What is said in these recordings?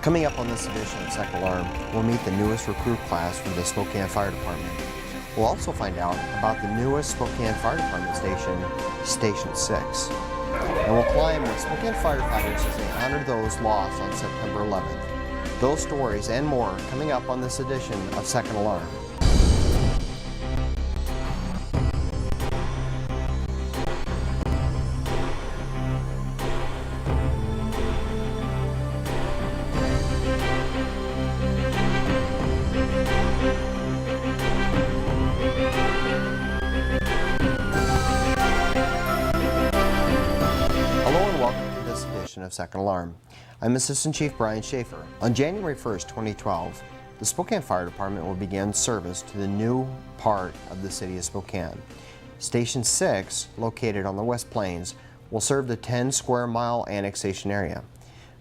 Coming up on this edition of Second Alarm, we'll meet the newest recruit class from the Spokane Fire Department. We'll also find out about the newest Spokane Fire Department station, Station 6. And we'll climb with Spokane firefighters as they honor those lost on September 11th. Those stories and more coming up on this edition of Second Alarm. Of Second Alarm. I'm Assistant Chief Brian Schaefer. On January 1st, 2012, the Spokane Fire Department will begin service to the new part of the city of Spokane. Station 6, located on the West Plains, will serve the 10 square mile annexation area.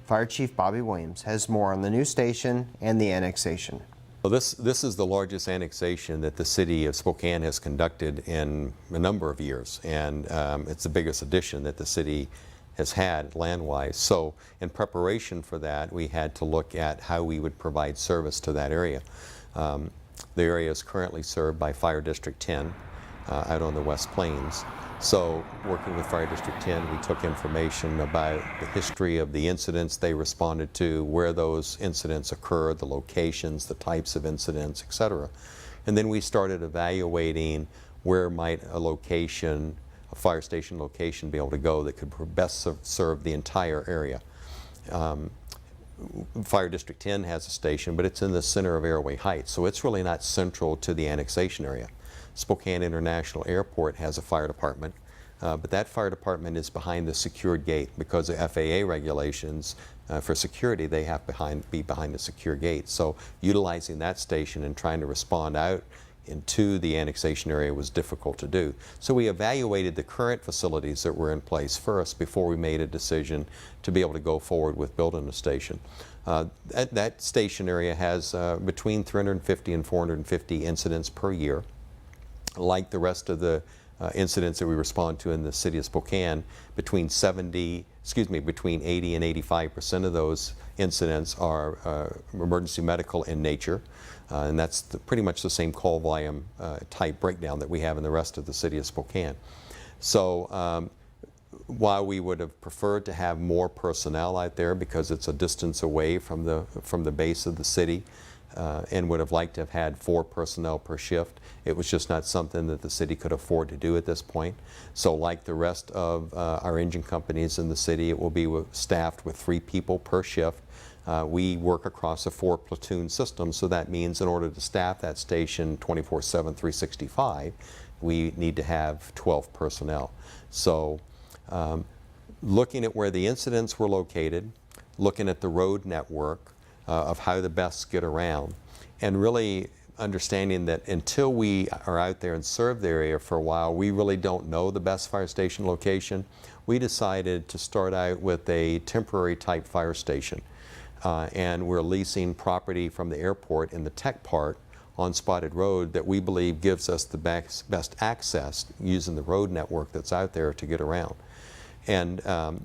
Fire Chief Bobby Williams has more on the new station and the annexation. Well, this is the largest annexation that the city of Spokane has conducted in a number of years, and it's the biggest addition that the city has had land-wise. So in preparation for that, we had to look at how we would provide service to that area. The area is currently served by Fire District 10 out on the West Plains. So working with Fire District 10, we took information about the history of the incidents they responded to, where those incidents occurred, the locations, the types of incidents, etc. And then we started evaluating where might a fire station location be able to go that could best serve the entire area. Fire District 10 has a station, but it's in the center of Airway Heights, so it's really not central to the annexation area. Spokane International Airport has a fire department, but that fire department is behind the secured gate because of FAA regulations. For security, they have to be behind the secure gate. So utilizing that station and trying to respond out into the annexation area was difficult to do. So we evaluated the current facilities that were in place first before we made a decision to be able to go forward with building a station. That station area has between 350 and 450 incidents per year. Like the rest of the incidents that we respond to in the city of Spokane, between 80 and 85% of those incidents are emergency medical in nature. And that's pretty much the same call volume type breakdown that we have in the rest of the city of Spokane. So while we would have preferred to have more personnel out there because it's a distance away from the base of the city, and would have liked to have had 4 personnel per shift, it was just not something that the city could afford to do at this point. So like the rest of our engine companies in the city, it will be staffed with 3 people per shift. We work across a 4 platoon system, so that means in order to staff that station 24/7, 365, we need to have 12 personnel. So looking at where the incidents were located, looking at the road network of how to best get around, and really understanding that until we are out there and serve the area for a while, we really don't know the best fire station location. We decided to start out with a temporary type fire station. And we're leasing property from the airport in the tech park on Spotted Road that we believe gives us the best access using the road network that's out there to get around. And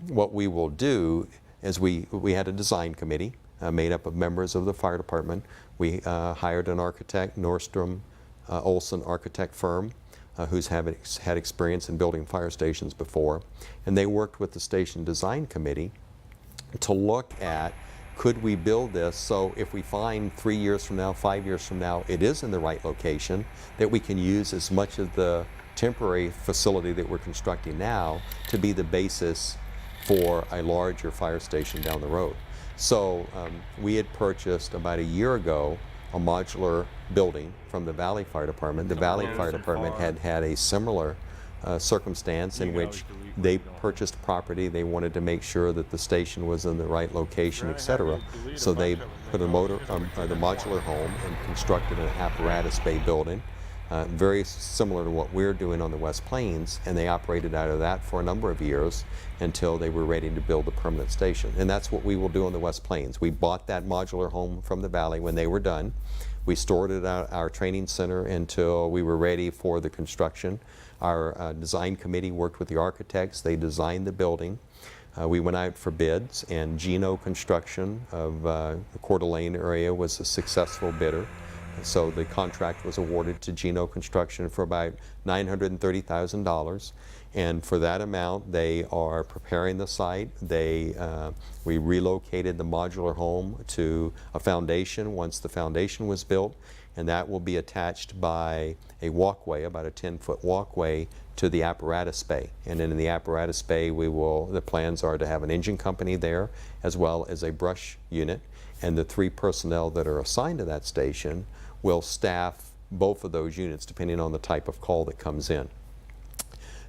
what we will do is we had a design committee made up of members of the fire department. We hired an architect, Nordstrom Olson architect firm, who's had experience in building fire stations before. And they worked with the station design committee to look at, could we build this so if we find 3 years from now, 5 years from now, it is in the right location, that we can use as much of the temporary facility that we're constructing now to be the basis for a larger fire station down the road. So we had purchased about a year ago a modular building from the Valley Fire Department. The Valley Fire Department had a similar circumstance in which they purchased property. They wanted to make sure that the station was in the right location, etc. So they put the modular home and constructed an apparatus bay building, very similar to what we're doing on the West Plains, and they operated out of that for a number of years until they were ready to build a permanent station. And that's what we will do on the West Plains. We bought that modular home from the Valley when they were done. We stored it at our training center until we were ready for the construction. Our design committee worked with the architects. They designed the building. We went out for bids, and Gino Construction of the Coeur d'Alene area was a successful bidder. So the contract was awarded to Gino Construction for about $930,000. And for that amount, they are preparing the site. We relocated the modular home to a foundation once the foundation was built, and that will be attached by a walkway, about a 10-foot walkway, to the apparatus bay. And then in the apparatus bay, the plans are to have an engine company there, as well as a brush unit. And the 3 personnel that are assigned to that station will staff both of those units, depending on the type of call that comes in.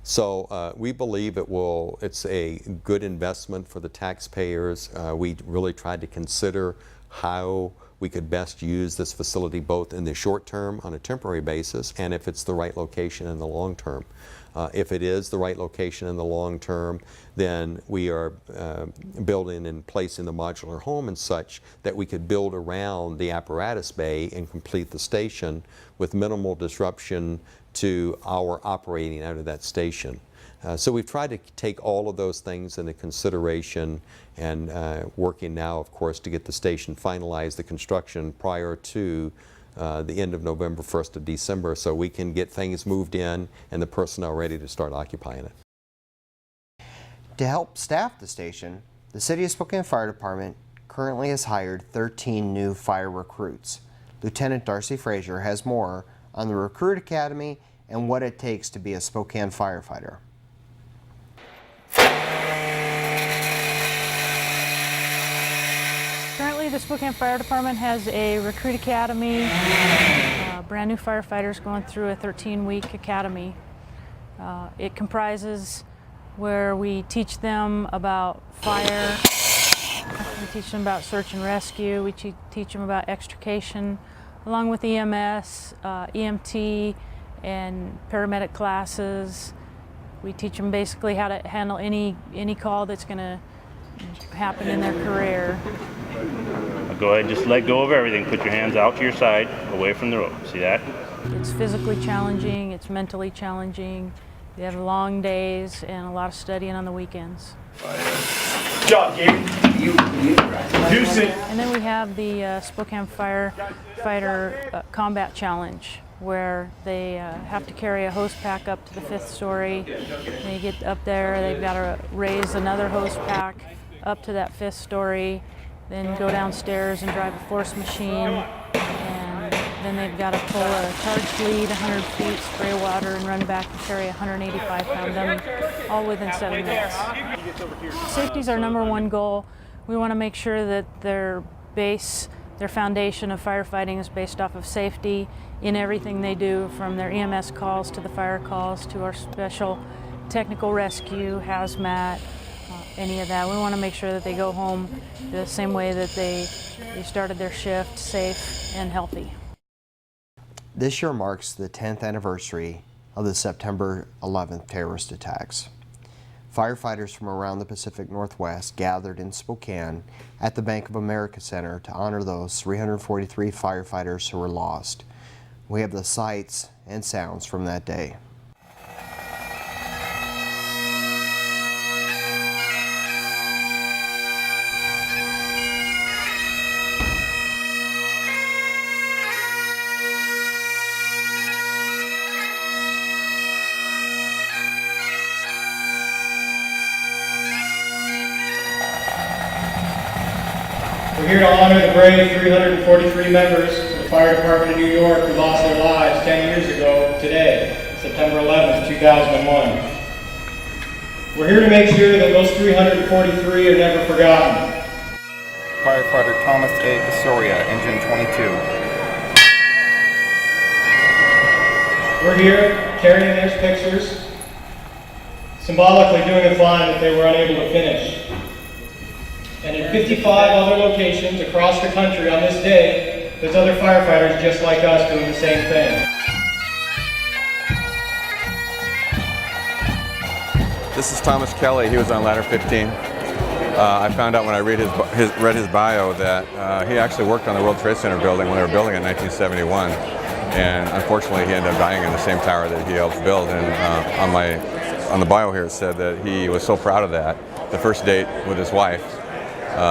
So we believe it's a good investment for the taxpayers. We really tried to consider how we could best use this facility both in the short term on a temporary basis and if it's the right location in the long term. If it is the right location in the long term, then we are building and placing the modular home and such that we could build around the apparatus bay and complete the station with minimal disruption to our operating out of that station. So we've tried to take all of those things into consideration, and working now, of course, to get the station finalized, the construction prior to the end of November, 1st of December, so we can get things moved in and the personnel ready to start occupying it. To help staff the station, the City of Spokane Fire Department currently has hired 13 new fire recruits. Lieutenant Darcy Frazier has more on the Recruit Academy and what it takes to be a Spokane firefighter. Currently, the Spokane Fire Department has a Recruit Academy. Brand new firefighters going through a 13-week academy. It comprises where we teach them about fire, we teach them about search and rescue, we teach them about extrication, along with EMS, EMT, and paramedic classes. We teach them basically how to handle any call that's going to happen in their career. Go ahead and just let go of everything. Put your hands out to your side, away from the rope. See that? It's physically challenging, it's mentally challenging. They have long days and a lot of studying on the weekends. Good job, Gabe. Juice it. And then we have the Spokane Firefighter Combat Challenge, where they have to carry a hose pack up to the 5th story. They get up there, they've got to raise another hose pack up to that 5th story, then go downstairs and drive a force machine, and then they've got to pull a charged lead 100 feet, spray water, and run back and carry a 185-pound dummy, all within 7 minutes. Safety is our #1 goal. We want to make sure that their foundation of firefighting is based off of safety in everything they do, from their EMS calls to the fire calls to our special technical rescue, hazmat, any of that. We want to make sure that they go home the same way that they started their shift, safe and healthy. This year marks the 10th anniversary of the September 11th terrorist attacks. Firefighters from around the Pacific Northwest gathered in Spokane at the Bank of America Center to honor those 343 firefighters who were lost. We have the sights and sounds from that day. We're here to honor the brave 343 members of the Fire Department of New York who lost their lives 10 years ago today, September 11th, 2001. We're here to make sure that those 343 are never forgotten. Firefighter Thomas A. Casoria, Engine 22. We're here carrying those pictures, symbolically doing a climb that they were unable to finish. And in 55 other locations across the country on this day, there's other firefighters just like us doing the same thing. This is Thomas Kelly. He was on ladder 15. I found out when I read his bio that he actually worked on the World Trade Center building when they were building it in 1971. And unfortunately, he ended up dying in the same tower that he helped build. And on the bio here, it said that he was so proud of that the first date with his wife,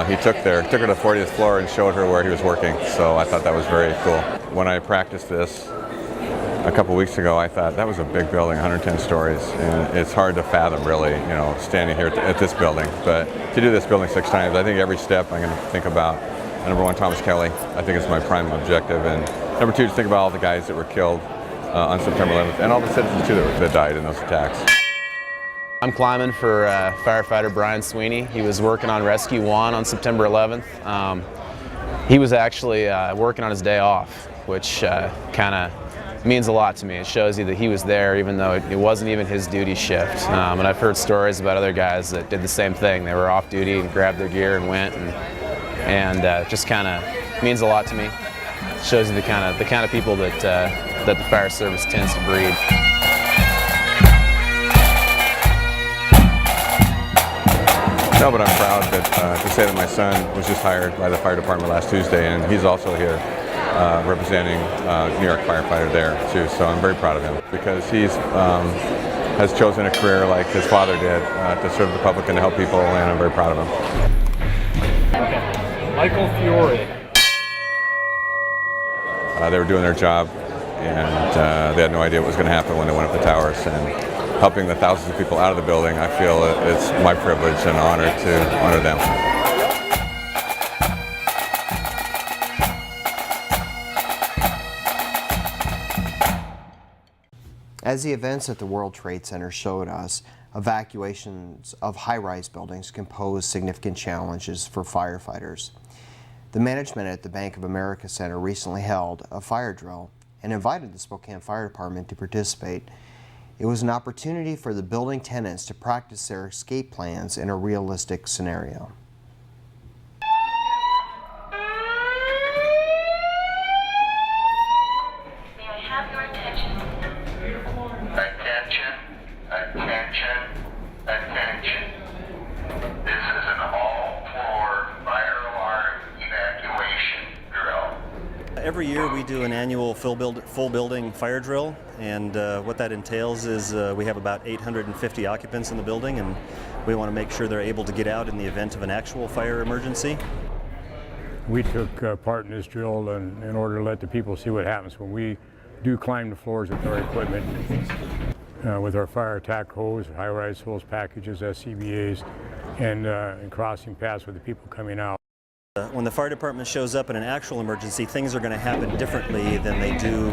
he took her to the 40th floor and showed her where he was working. So I thought that was very cool. When I practiced this a couple weeks ago, I thought that was a big building, 110 stories, and it's hard to fathom really, standing here at this building. But to do this building 6 times, I think every step I'm going to think about number 1, Thomas Kelly. I think it's my prime objective, and number 2, to think about all the guys that were killed on September 11th, and all the citizens too that died in those attacks. I'm climbing for firefighter Brian Sweeney. He was working on Rescue 1 on September 11th. He was actually working on his day off, which kind of means a lot to me. It shows you that he was there even though it wasn't even his duty shift. And I've heard stories about other guys that did the same thing. They were off duty and grabbed their gear and went, and just kind of means a lot to me. It shows you the kind of people that the fire service tends to breed. No, but I'm proud to say that my son was just hired by the fire department last Tuesday, and he's also here representing New York firefighter there too. So I'm very proud of him because he's has chosen a career like his father did to serve the public and to help people, and I'm very proud of him. Michael Fiore. They were doing their job, and they had no idea what was going to happen when they went up the towers. And helping the thousands of people out of the building, I feel it's my privilege and honor to honor them. As the events at the World Trade Center showed us, evacuations of high-rise buildings can pose significant challenges for firefighters. The management at the Bank of America Center recently held a fire drill and invited the Spokane Fire Department to participate. It was an opportunity for the building tenants to practice their escape plans in a realistic scenario. May I have your attention? Attention, attention, attention. This is an all-floor fire alarm evacuation drill. Every year we do an annual full building fire drill, and what that entails is we have about 850 occupants in the building, and we want to make sure they're able to get out in the event of an actual fire emergency. We took part in this drill in order to let the people see what happens when we do climb the floors with our equipment, with our fire attack hose, high-rise hose packages, SCBAs, and crossing paths with the people coming out. When the fire department shows up in an actual emergency, things are going to happen differently than they do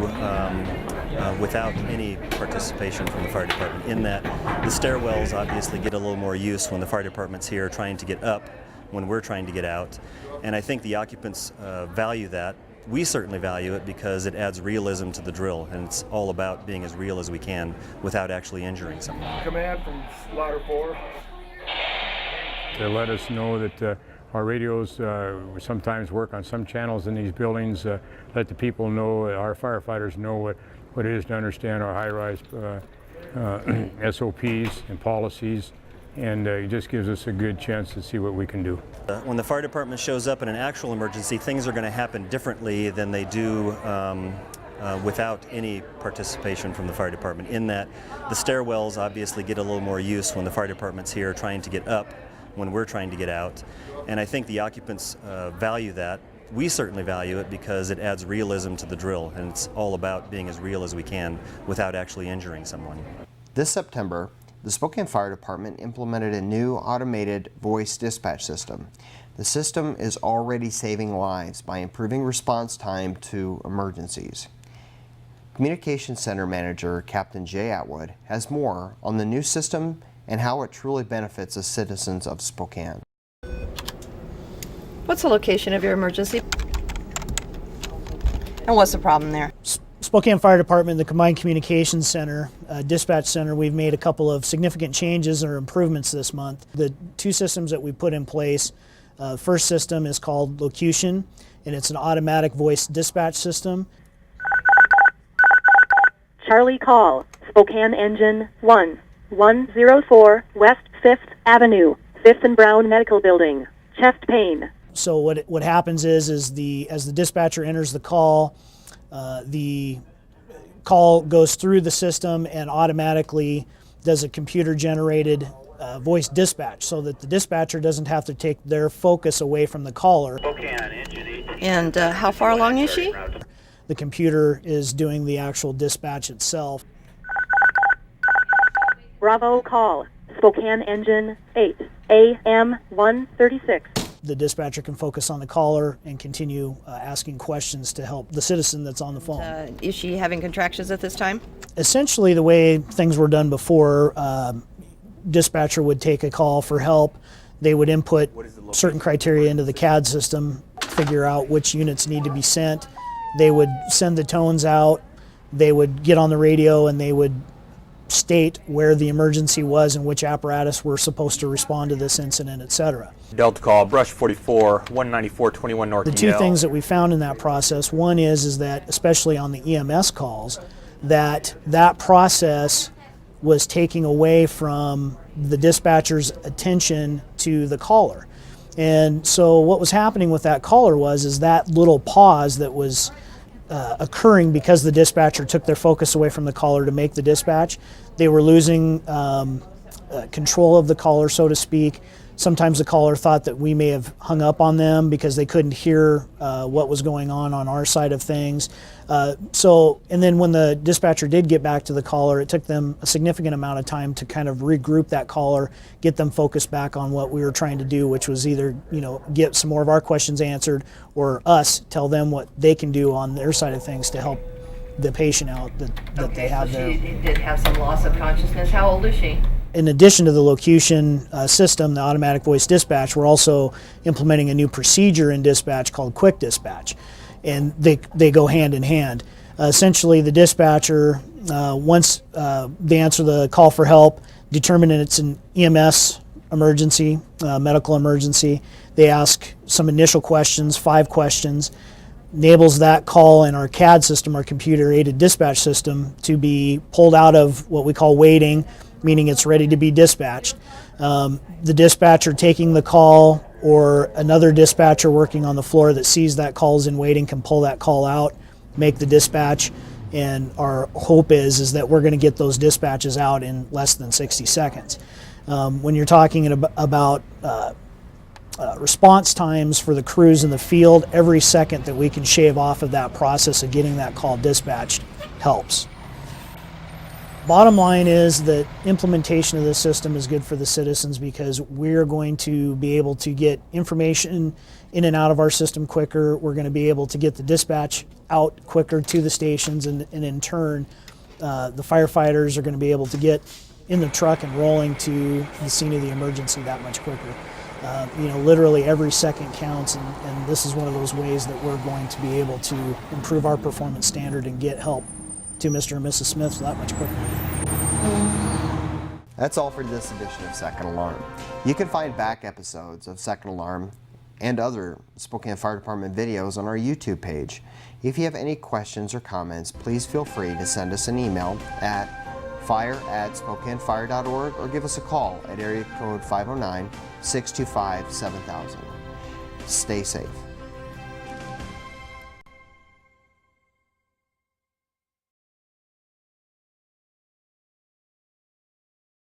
without any participation from the fire department, in that the stairwells obviously get a little more use when the fire department's here trying to get up when we're trying to get out. And I think the occupants value that. We certainly value it because it adds realism to the drill, and it's all about being as real as we can without actually injuring someone. Command from Ladder 4. To let us know that our radios sometimes work on some channels in these buildings, let the people know, our firefighters know what it is to understand our high-rise SOPs and policies, and it just gives us a good chance to see what we can do. When the fire department shows up in an actual emergency, things are going to happen differently than they do without any participation from the fire department, in that the stairwells obviously get a little more use when the fire department's here trying to get up when we're trying to get out. And I think the occupants value that. We certainly value it because it adds realism to the drill, and it's all about being as real as we can without actually injuring someone. This September, the Spokane Fire Department implemented a new automated voice dispatch system. The system is already saving lives by improving response time to emergencies. Communications Center Manager Captain Jay Atwood has more on the new system and how it truly benefits the citizens of Spokane. What's the location of your emergency? And what's the problem there? Spokane Fire Department, the Combined Communications Center, Dispatch Center, we've made a couple of significant changes or improvements this month. The 2 systems that we put in place, first system is called Locution, and it's an automatic voice dispatch system. Charlie call, Spokane Engine 104 West 5th Avenue, 5th and Brown Medical Building, chest pain. So what happens is as the dispatcher enters the call goes through the system and automatically does a computer-generated voice dispatch so that the dispatcher doesn't have to take their focus away from the caller. And how far along is she? The computer is doing the actual dispatch itself. Bravo call. Spokane Engine 8, AM 136. The dispatcher can focus on the caller and continue asking questions to help the citizen that's on the phone. Is she having contractions at this time? Essentially, the way things were done before, dispatcher would take a call for help. They would input certain criteria into the CAD system, figure out which units need to be sent. They would send the tones out. They would get on the radio and they would state where the emergency was and which apparatus were supposed to respond to this incident, etc. Delta call, brush 44, 19421 North. The two things that we found in that process, one is that, especially on the EMS calls, that process was taking away from the dispatcher's attention to the caller. And so what was happening with that caller was that little pause that was occurring because the dispatcher took their focus away from the caller to make the dispatch. They were losing control of the caller, so to speak. Sometimes the caller thought that we may have hung up on them because they couldn't hear what was going on our side of things. And then when the dispatcher did get back to the caller, it took them a significant amount of time to kind of regroup that caller, get them focused back on what we were trying to do, which was either, get some more of our questions answered or us tell them what they can do on their side of things to help the patient out that they have there. She did have some loss of consciousness. How old is she? In addition to the locution system, the automatic voice dispatch, we're also implementing a new procedure in dispatch called quick dispatch, and they go hand in hand. Essentially, the dispatcher, once they answer the call for help, determine that it's an EMS emergency, medical emergency, they ask some initial questions, 5 questions, enables that call in our CAD system, our computer-aided dispatch system, to be pulled out of what we call waiting, meaning it's ready to be dispatched. The dispatcher taking the call or another dispatcher working on the floor that sees that call's in waiting can pull that call out, make the dispatch, and our hope is that we're going to get those dispatches out in less than 60 seconds. When you're talking about response times for the crews in the field, every second that we can shave off of that process of getting that call dispatched helps. Bottom line is that implementation of this system is good for the citizens because we're going to be able to get information in and out of our system quicker. We're going to be able to get the dispatch out quicker to the stations, and in turn, the firefighters are going to be able to get in the truck and rolling to the scene of the emergency that much quicker. Literally every second counts, and this is one of those ways that we're going to be able to improve our performance standard and get help to Mr. and Mrs. Smith that much quicker. That's all for this edition of Second Alarm. You can find back episodes of Second Alarm and other Spokane Fire Department videos on our YouTube page. If you have any questions or comments, please feel free to send us an email at fire@spokanefire.org or give us a call at area code 509-625-7000. Stay safe.